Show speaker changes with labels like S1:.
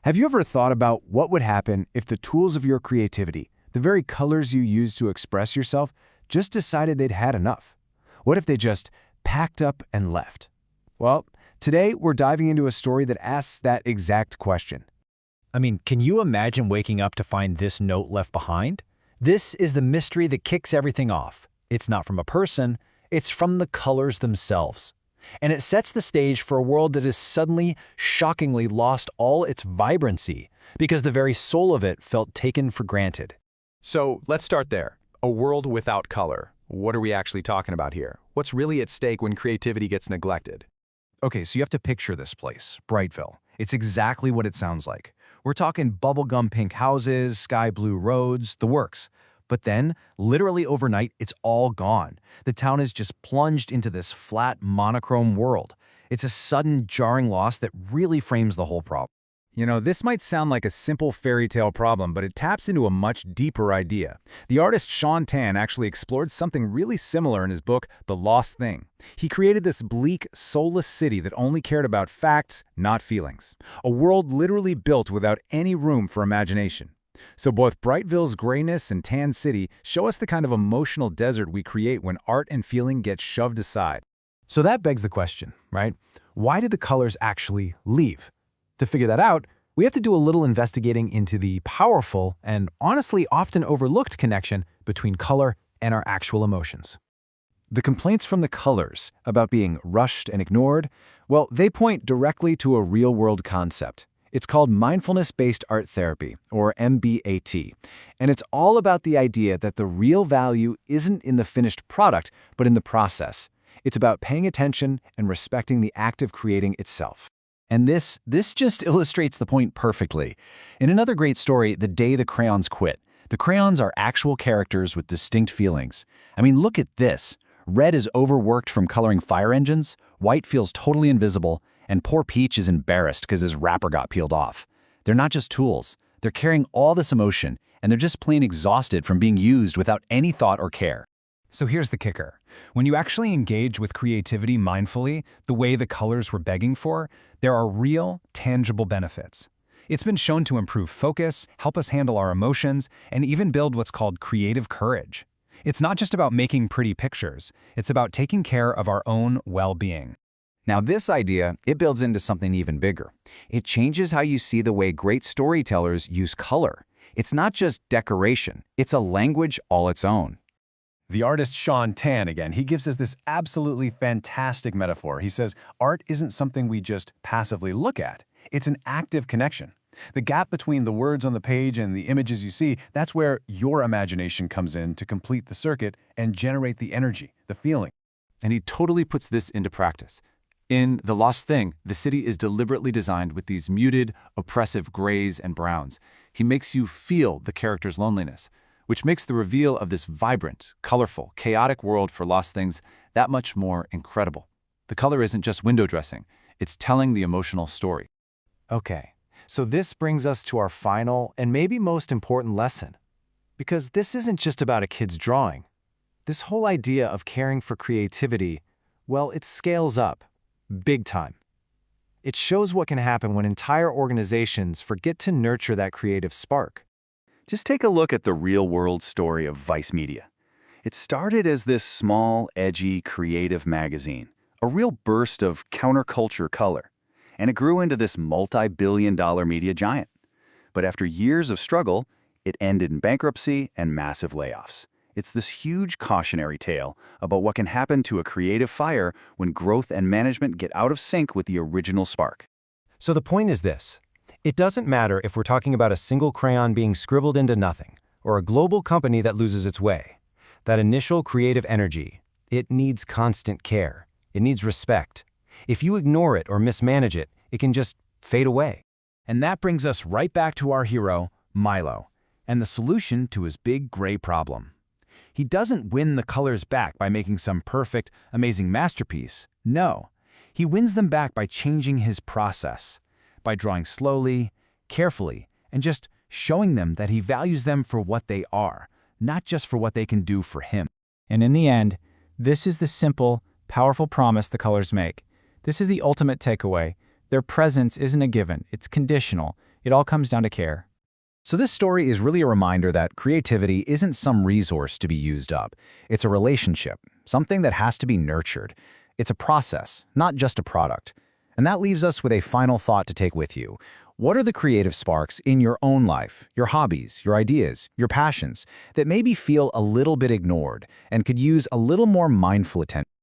S1: Have you ever thought about what would happen if the tools of your creativity, the very colors you use to express yourself, just decided they'd had enough? What if they just packed up and left? Well, today we're diving into a story that asks that exact question.
S2: I mean, can you imagine waking up to find this note left behind? This is the mystery that kicks everything off. It's not from a person, it's from the colors themselves. And it sets the stage for a world that has suddenly, shockingly lost all its vibrancy because the very soul of it felt taken for granted.
S3: So let's start there. A world without color. What are we actually talking about here? What's really at stake when creativity gets neglected?
S4: Okay, so you have to picture this place, Brightville. It's exactly what it sounds like. We're talking bubblegum pink houses, sky blue roads, the works. But then, literally overnight, it's all gone. The town is just plunged into this flat, monochrome world. It's a sudden, jarring loss that really frames the whole problem.
S5: You know, this might sound like a simple fairy tale problem, but it taps into a much deeper idea. The artist Sean Tan actually explored something really similar in his book, The Lost Thing. He created this bleak, soulless city that only cared about facts, not feelings. A world literally built without any room for imagination. So both Brightville's grayness and Tan City show us the kind of emotional desert we create when art and feeling get shoved aside.
S1: So that begs the question, right? Why did the colors actually leave? To figure that out, we have to do a little investigating into the powerful and honestly often overlooked connection between color and our actual emotions. The complaints from the colors about being rushed and ignored, well, they point directly to a real-world concept. It's called mindfulness-based art therapy, or MBAT, and it's all about the idea that the real value isn't in the finished product, but in the process. It's about paying attention and respecting the act of creating itself.
S6: And this just illustrates the point perfectly. In another great story, The Day the Crayons Quit, the crayons are actual characters with distinct feelings. I mean, look at this. Red is overworked from coloring fire engines, white feels totally invisible, and poor Peach is embarrassed because his wrapper got peeled off. They're not just tools. They're carrying all this emotion, and they're just plain exhausted from being used without any thought or care.
S5: So here's the kicker. When you actually engage with creativity mindfully, the way the colors were begging for, there are real, tangible benefits. It's been shown to improve focus, help us handle our emotions, and even build what's called creative courage. It's not just about making pretty pictures. It's about taking care of our own well-being.
S7: Now this idea, it builds into something even bigger. It changes how you see the way great storytellers use color. It's not just decoration, it's a language all its own.
S4: The artist Sean Tan, again, he gives us this absolutely fantastic metaphor. He says, art isn't something we just passively look at. It's an active connection. The gap between the words on the page and the images you see, that's where your imagination comes in to complete the circuit and generate the energy, the feeling.
S3: And he totally puts this into practice. In The Lost Thing, the city is deliberately designed with these muted, oppressive grays and browns. He makes you feel the character's loneliness, which makes the reveal of this vibrant, colorful, chaotic world for Lost Things that much more incredible. The color isn't just window dressing, it's telling the emotional story.
S1: Okay, so this brings us to our final and maybe most important lesson. Because this isn't just about a kid's drawing. This whole idea of caring for creativity, well, it scales up. Big time. It shows what can happen when entire organizations forget to nurture that creative spark.
S6: Just take a look at the real-world story of Vice Media. It started as this small, edgy, creative magazine, a real burst of counterculture color, and it grew into this multi-billion-dollar media giant. But after years of struggle, it ended in bankruptcy and massive layoffs. It's this huge cautionary tale about what can happen to a creative fire when growth and management get out of sync with the original spark.
S1: So the point is this. It doesn't matter if we're talking about a single crayon being scribbled into nothing, or a global company that loses its way. That initial creative energy, it needs constant care. It needs respect. If you ignore it or mismanage it, it can just fade away.
S5: And that brings us right back to our hero, Milo, and the solution to his big gray problem. He doesn't win the colors back by making some perfect, amazing masterpiece. No, he wins them back by changing his process, by drawing slowly, carefully, and just showing them that he values them for what they are, not just for what they can do for him.
S8: And in the end, this is the simple, powerful promise the colors make. This is the ultimate takeaway. Their presence isn't a given, it's conditional. It all comes down to care.
S7: So this story is really a reminder that creativity isn't some resource to be used up. It's a relationship, something that has to be nurtured. It's a process, not just a product. And that leaves us with a final thought to take with you. What are the creative sparks in your own life, your hobbies, your ideas, your passions, that maybe feel a little bit ignored and could use a little more mindful attention?